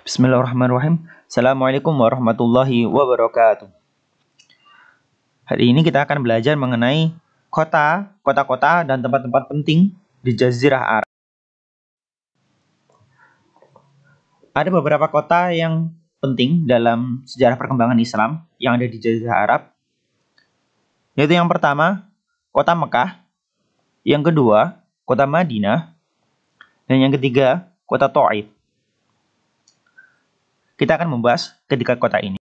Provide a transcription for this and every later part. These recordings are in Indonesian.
Bismillahirrahmanirrahim. Assalamualaikum warahmatullahi wabarakatuh. Hari ini kita akan belajar mengenai kota-kota dan tempat-tempat penting di Jazirah Arab. Ada beberapa kota yang penting dalam sejarah perkembangan Islam yang ada di Jazirah Arab. Yaitu yang pertama, kota Mekah. Yang kedua, kota Madinah. Dan yang ketiga, kota Thaif. Kita akan membahas ketiga kota ini.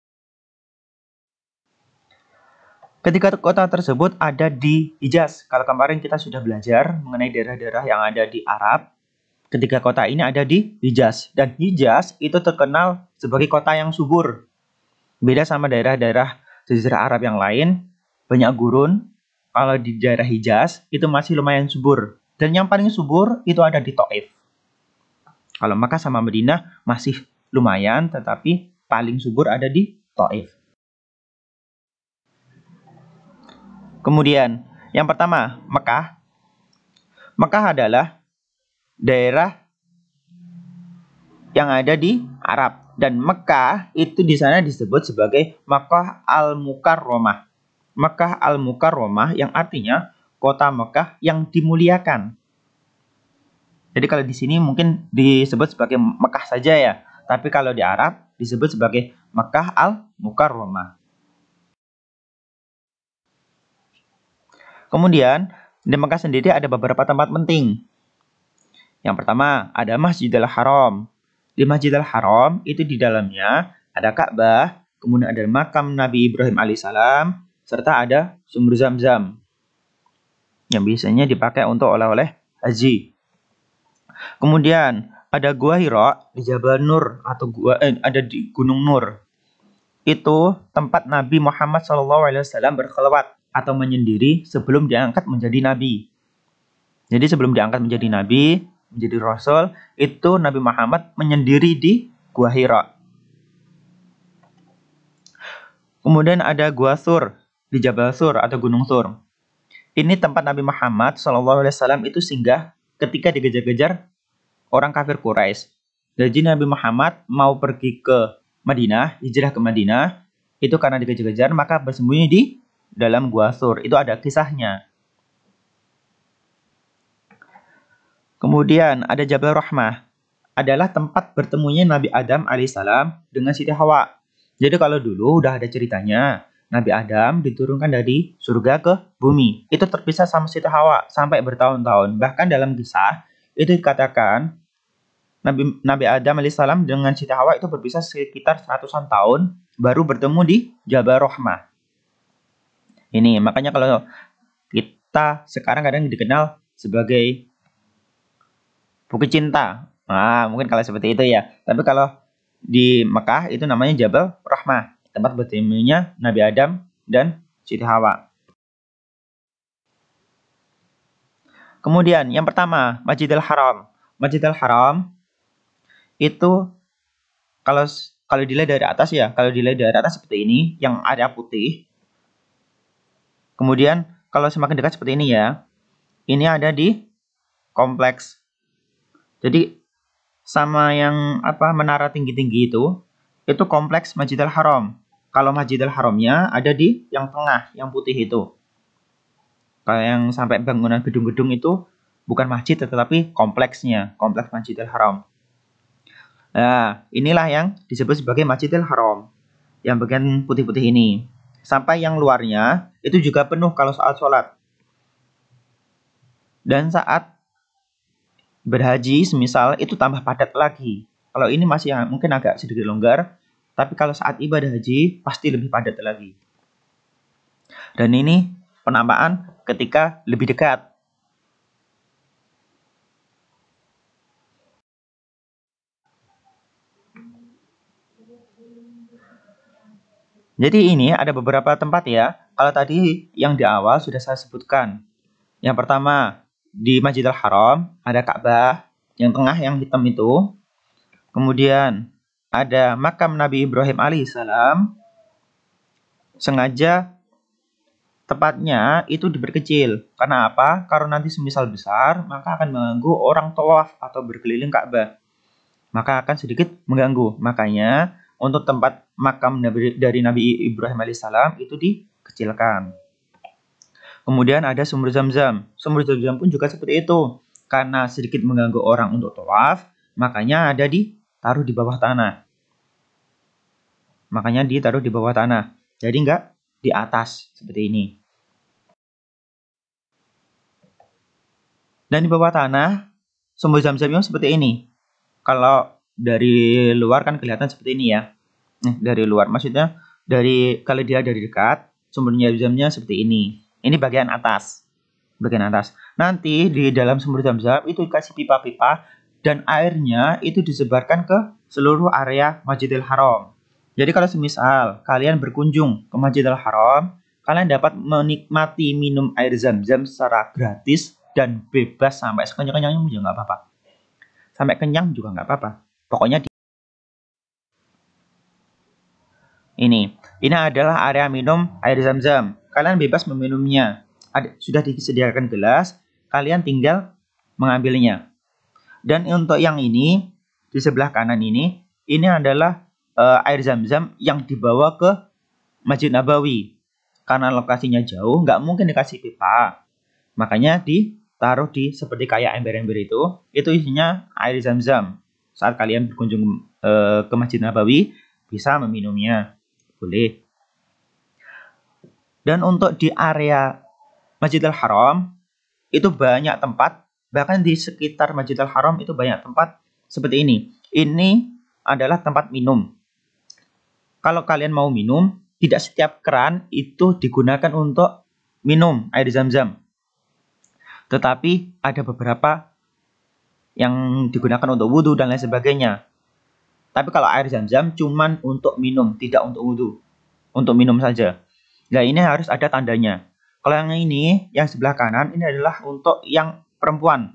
Ketiga kota tersebut ada di Hijaz. Kalau kemarin kita sudah belajar mengenai daerah-daerah yang ada di Arab, ketiga kota ini ada di Hijaz. Dan Hijaz itu terkenal sebagai kota yang subur. Beda sama daerah-daerah Jazirah Arab yang lain, banyak gurun. Kalau di daerah Hijaz itu masih lumayan subur. Dan yang paling subur itu ada di Thaif. Kalau Makkah sama Madinah masih lumayan, tetapi paling subur ada di Thaif. Kemudian, yang pertama, Mekah. Mekah adalah daerah yang ada di Arab. Dan Mekah itu di sana disebut sebagai Makkah Al-Mukarramah. Makkah Al-Mukarramah yang artinya kota Mekah yang dimuliakan. Jadi kalau di sini mungkin disebut sebagai Mekah saja ya. Tapi kalau di Arab disebut sebagai Makkah Al-Mukarramah. Kemudian di Mekah sendiri ada beberapa tempat penting. Yang pertama ada Masjidil Haram. Di Masjidil Haram itu di dalamnya ada Ka'bah, kemudian ada makam Nabi Ibrahim alaihissalam, serta ada sumur Zam-Zam yang biasanya dipakai untuk oleh-oleh haji. Kemudian ada Gua Hira di Jabal Nur atau ada di Gunung Nur. Itu tempat Nabi Muhammad SAW berkhalwat atau menyendiri sebelum diangkat menjadi nabi. Jadi sebelum diangkat menjadi nabi, menjadi rasul, itu Nabi Muhammad menyendiri di Gua Hira. Kemudian ada Gua Sur di Jabal Sur atau Gunung Sur. Ini tempat Nabi Muhammad SAW itu singgah ketika dikejar-kejar orang kafir Quraisy. Jadi Nabi Muhammad mau pergi ke Madinah, hijrah ke Madinah, itu karena dikejar-kejar, maka bersembunyi di dalam Gua Sur. Itu ada kisahnya. Kemudian ada Jabal Rahmah, adalah tempat bertemunya Nabi Adam alaihissalam dengan Siti Hawa. Jadi kalau dulu udah ada ceritanya, Nabi Adam diturunkan dari surga ke bumi. Itu terpisah sama Siti Hawa sampai bertahun-tahun. Bahkan dalam kisah itu dikatakan Nabi Adam alaihissalam dengan Siti Hawa itu berpisah sekitar 100-an tahun baru bertemu di Jabal Rahmah. Ini makanya kalau kita sekarang kadang dikenal sebagai Bukit Cinta. Nah, mungkin kalau seperti itu ya. Tapi kalau di Mekah itu namanya Jabal Rahmah, tempat bertemunya Nabi Adam dan Siti Hawa. Kemudian yang pertama, Masjidil Haram. Masjidil Haram itu kalau dilihat dari atas ya, kalau dilihat dari atas seperti ini, yang ada putih. Kemudian kalau semakin dekat seperti ini ya, ini ada di kompleks. Jadi sama yang menara tinggi-tinggi itu kompleks Masjidil Haram. Kalau Masjidil Haramnya ada di yang tengah, yang putih itu. Kalau yang sampai bangunan gedung-gedung itu bukan masjid tetapi kompleksnya, kompleks Masjidil Haram. Nah, inilah yang disebut sebagai Masjidil Haram. Yang bagian putih-putih ini. Sampai yang luarnya itu juga penuh kalau saat sholat. Dan saat berhaji semisal itu tambah padat lagi. Kalau ini masih mungkin agak sedikit longgar. Tapi kalau saat ibadah haji pasti lebih padat lagi. Dan ini penamaan ketika lebih dekat. Jadi ini ada beberapa tempat ya. Kalau tadi yang di awal sudah saya sebutkan. Yang pertama di Masjidil Haram ada Ka'bah yang tengah yang hitam itu. Kemudian ada makam Nabi Ibrahim alaihissalam. Sengaja tempatnya itu diperkecil. Karena apa? Karena nanti semisal besar maka akan mengganggu orang tawaf atau berkeliling Ka'bah. maka akan sedikit mengganggu. Makanya untuk tempat makam dari Nabi Ibrahim alaihissalam itu dikecilkan. Kemudian ada sumur Zam-Zam. Sumur Zam-Zam pun juga seperti itu. Karena sedikit mengganggu orang untuk tawaf, makanya ditaruh di bawah tanah. Jadi nggak di atas seperti ini. Dan di bawah tanah, sumur Zam-Zam seperti ini. Kalau dari luar kan kelihatan seperti ini ya. Dari luar, maksudnya kalau dia dari dekat, sumur Zam-Zamnya seperti ini. Ini bagian atas. Nanti di dalam sumur Zam-Zam itu dikasih pipa-pipa dan airnya itu disebarkan ke seluruh area Masjidil Haram. Jadi kalau semisal kalian berkunjung ke Masjidil Haram, kalian dapat menikmati minum air Zam-Zam secara gratis dan bebas sampai sekenyang-kenyangnya juga nggak apa-apa. Sampai kenyang juga nggak apa-apa. Pokoknya ini adalah area minum air Zam-Zam. Kalian bebas meminumnya. Sudah disediakan gelas, kalian tinggal mengambilnya. Dan untuk yang ini, di sebelah kanan ini adalah air Zam-Zam yang dibawa ke Masjid Nabawi. Karena lokasinya jauh, nggak mungkin dikasih pipa. Makanya ditaruh seperti kayak ember-ember itu isinya air Zam-Zam. Saat kalian berkunjung ke Masjid Nabawi, bisa meminumnya. Boleh. Dan untuk di area Masjidil Haram itu banyak tempat, bahkan di sekitar Masjidil Haram itu banyak tempat seperti ini. Ini adalah tempat minum. Kalau kalian mau minum, tidak setiap keran itu digunakan untuk minum air Zam-Zam. Tetapi ada beberapa yang digunakan untuk wudhu dan lain sebagainya. Tapi kalau air Zam-Zam cuman untuk minum, tidak untuk wudhu. Untuk minum saja. Nah ini harus ada tandanya. Kalau yang ini, yang sebelah kanan, ini adalah untuk yang perempuan.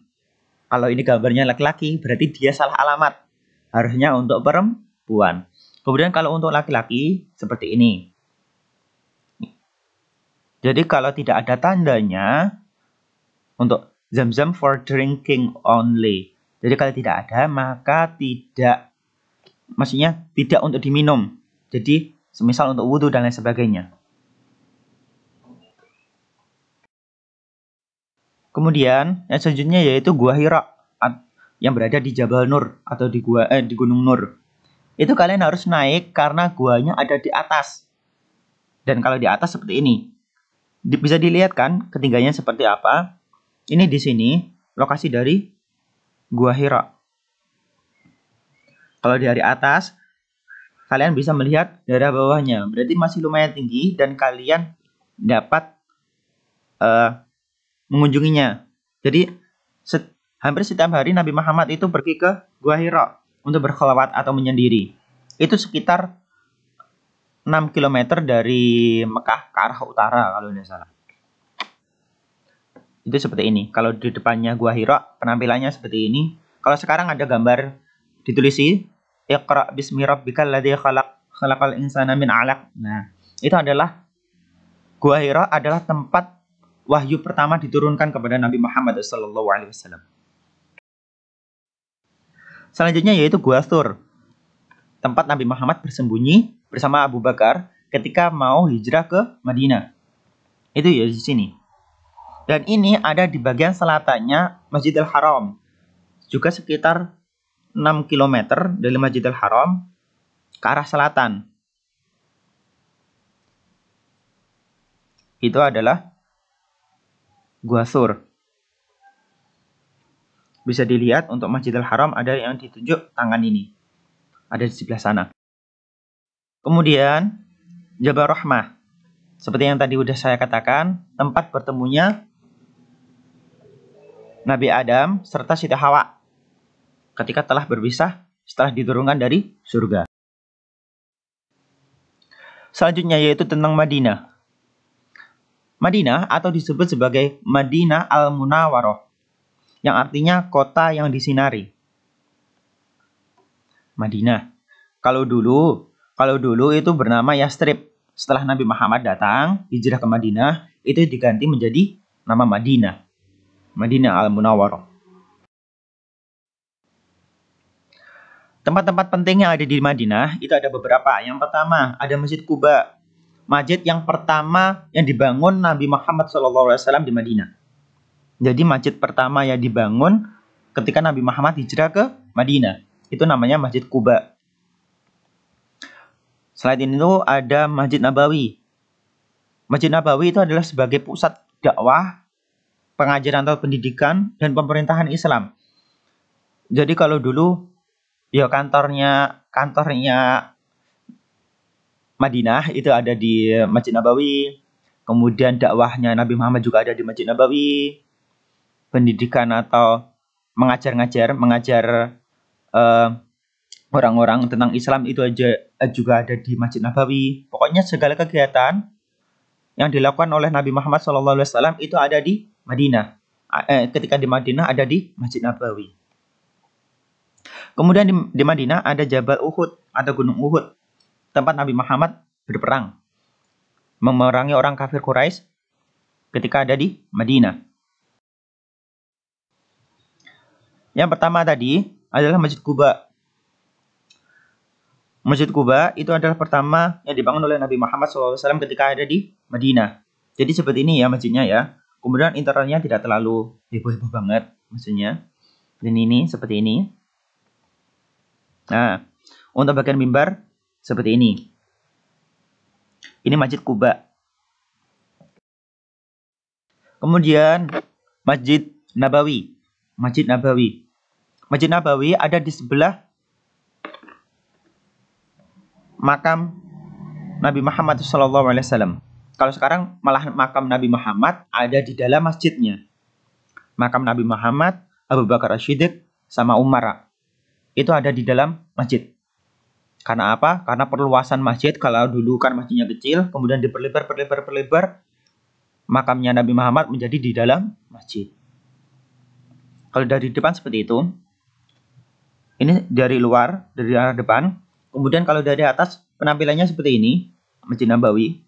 Kalau ini gambarnya laki-laki, berarti dia salah alamat. Harusnya untuk perempuan. Kemudian kalau untuk laki-laki, seperti ini. Jadi kalau tidak ada tandanya, untuk Zam-Zam for drinking only. Jadi kalau tidak ada, maka maksudnya tidak untuk diminum. Jadi semisal untuk wudhu dan lain sebagainya. Kemudian yang selanjutnya yaitu Gua Hira yang berada di Jabal Nur atau di Gunung Nur. Itu kalian harus naik karena guanya ada di atas. Dan kalau di atas seperti ini. Bisa dilihat kan ketinggiannya seperti apa? Ini di sini lokasi dari Gua Hira. Kalau dari atas kalian bisa melihat daerah bawahnya. Berarti masih lumayan tinggi dan kalian dapat mengunjunginya. Jadi hampir setiap hari Nabi Muhammad itu pergi ke Gua Hira untuk berkholwat atau menyendiri. Itu sekitar 6 km dari Mekah ke arah utara kalau tidak salah. Itu seperti ini. Kalau di depannya Gua Hira penampilannya seperti ini. Kalau sekarang ada gambar ditulisi Iqra bismi rabbikal ladzi khalaqal insana min 'alaq. Nah, itu adalah Gua Hira adalah tempat wahyu pertama diturunkan kepada Nabi Muhammad SAW. Selanjutnya yaitu Gua Thur, tempat Nabi Muhammad bersembunyi bersama Abu Bakar ketika mau hijrah ke Madinah. Itu ya di sini. Dan ini ada di bagian selatannya Masjidil Haram. Juga sekitar 6 km dari Masjidil Haram ke arah selatan. Itu adalah Gua Thur. Bisa dilihat untuk Masjidil Haram ada yang ditunjuk tangan ini. Ada di sebelah sana. Kemudian Jabal Rahmah. Seperti yang tadi udah saya katakan, tempat bertemunya Nabi Adam serta Siti Hawa ketika telah berpisah setelah diturunkan dari surga. Selanjutnya yaitu tentang Madinah. Madinah atau disebut sebagai Madinah Al-Munawwarah, yang artinya kota yang disinari. Madinah. Kalau dulu itu bernama Yastrib. Setelah Nabi Muhammad datang, hijrah ke Madinah, itu diganti menjadi nama Madinah. Madinah Al-Munawwarah. Tempat-tempat penting yang ada di Madinah itu ada beberapa. Yang pertama ada Masjid Quba, masjid yang pertama yang dibangun Nabi Muhammad SAW di Madinah. Jadi masjid pertama yang dibangun ketika Nabi Muhammad hijrah ke Madinah, itu namanya Masjid Quba. Selain itu ada Masjid Nabawi. Masjid Nabawi itu adalah sebagai pusat dakwah, pengajaran atau pendidikan dan pemerintahan Islam. Jadi kalau dulu ya kantornya Madinah itu ada di Masjid Nabawi. Kemudian dakwahnya Nabi Muhammad juga ada di Masjid Nabawi. Pendidikan atau mengajar orang-orang tentang Islam itu aja juga ada di Masjid Nabawi. Pokoknya segala kegiatan yang dilakukan oleh Nabi Muhammad SAW itu ada di Madinah. Ketika di Madinah ada di Masjid Nabawi. Kemudian di Madinah ada Jabal Uhud atau Gunung Uhud, tempat Nabi Muhammad berperang, memerangi orang kafir Quraisy ketika ada di Madinah. Yang pertama tadi adalah Masjid Quba. Masjid Quba itu adalah pertama yang dibangun oleh Nabi Muhammad SAW ketika ada di Madinah. Jadi seperti ini ya masjidnya ya. Kemudian interiornya tidak terlalu heboh-heboh banget maksudnya. Dan ini seperti ini. Nah, untuk bagian mimbar seperti ini. Ini Masjid Quba. Kemudian Masjid Nabawi. Masjid Nabawi. Masjid Nabawi ada di sebelah makam Nabi Muhammad SAW. Kalau sekarang malah makam Nabi Muhammad ada di dalam masjidnya. Makam Nabi Muhammad, Abu Bakar As-Siddiq, sama Umar itu ada di dalam masjid. Karena apa? Karena perluasan masjid. Kalau dulu kan masjidnya kecil, kemudian diperlebar, makamnya Nabi Muhammad menjadi di dalam masjid. Kalau dari depan seperti itu. Ini dari luar, dari arah depan. Kemudian kalau dari atas, penampilannya seperti ini. Masjid Nabawi.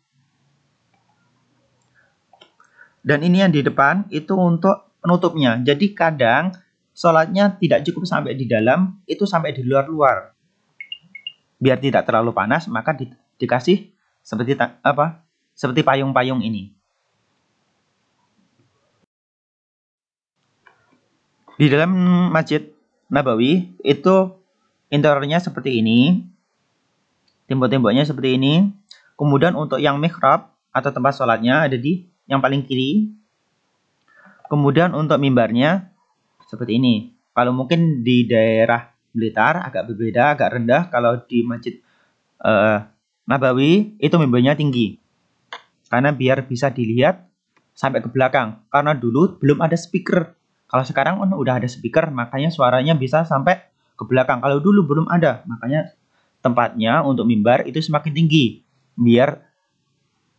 Dan ini yang di depan, itu untuk penutupnya. Jadi kadang sholatnya tidak cukup sampai di dalam, itu sampai di luar-luar. Biar tidak terlalu panas, maka dikasih seperti seperti payung-payung ini. Di dalam Masjid Nabawi itu interiornya seperti ini. Tembok-temboknya seperti ini. Kemudian untuk yang mihrab atau tempat sholatnya ada di yang paling kiri. Kemudian untuk mimbarnya seperti ini. Kalau mungkin di daerah Blitar agak berbeda, agak rendah. Kalau di Masjid Nabawi itu mimbarnya tinggi. Karena biar bisa dilihat sampai ke belakang. Karena dulu belum ada speaker. Kalau sekarang kan udah ada speaker, makanya suaranya bisa sampai ke belakang. Kalau dulu belum ada, makanya tempatnya untuk mimbar itu semakin tinggi. Biar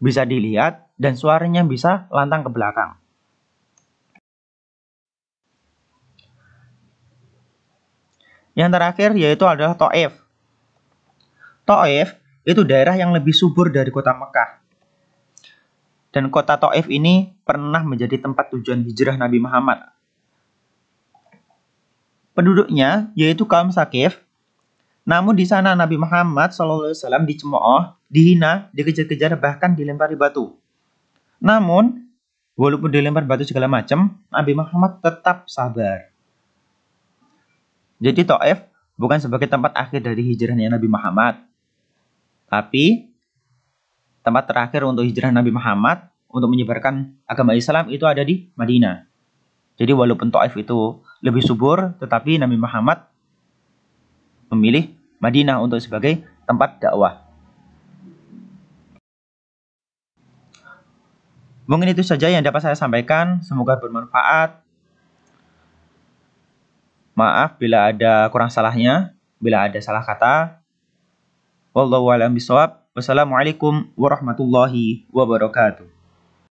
bisa dilihat dan suaranya bisa lantang ke belakang. Yang terakhir yaitu adalah Thaif. Thaif itu daerah yang lebih subur dari kota Mekah. Dan kota Thaif ini pernah menjadi tempat tujuan hijrah Nabi Muhammad. Penduduknya yaitu kaum Saqif. Namun di sana Nabi Muhammad SAW dicemooh, dihina, dikejar-kejar, bahkan dilempari batu. Namun, walaupun dilempar batu segala macam, Nabi Muhammad tetap sabar. Jadi Thaif bukan sebagai tempat akhir dari hijrahnya Nabi Muhammad. Tapi tempat terakhir untuk hijrah Nabi Muhammad untuk menyebarkan agama Islam itu ada di Madinah. Jadi walaupun Thaif itu lebih subur, tetapi Nabi Muhammad memilih Madinah untuk sebagai tempat dakwah. Mungkin itu saja yang dapat saya sampaikan. Semoga bermanfaat. Maaf bila ada kurang salahnya, bila ada salah kata. Wallahu a'lam bishawab. Wassalamualaikum warahmatullahi wabarakatuh.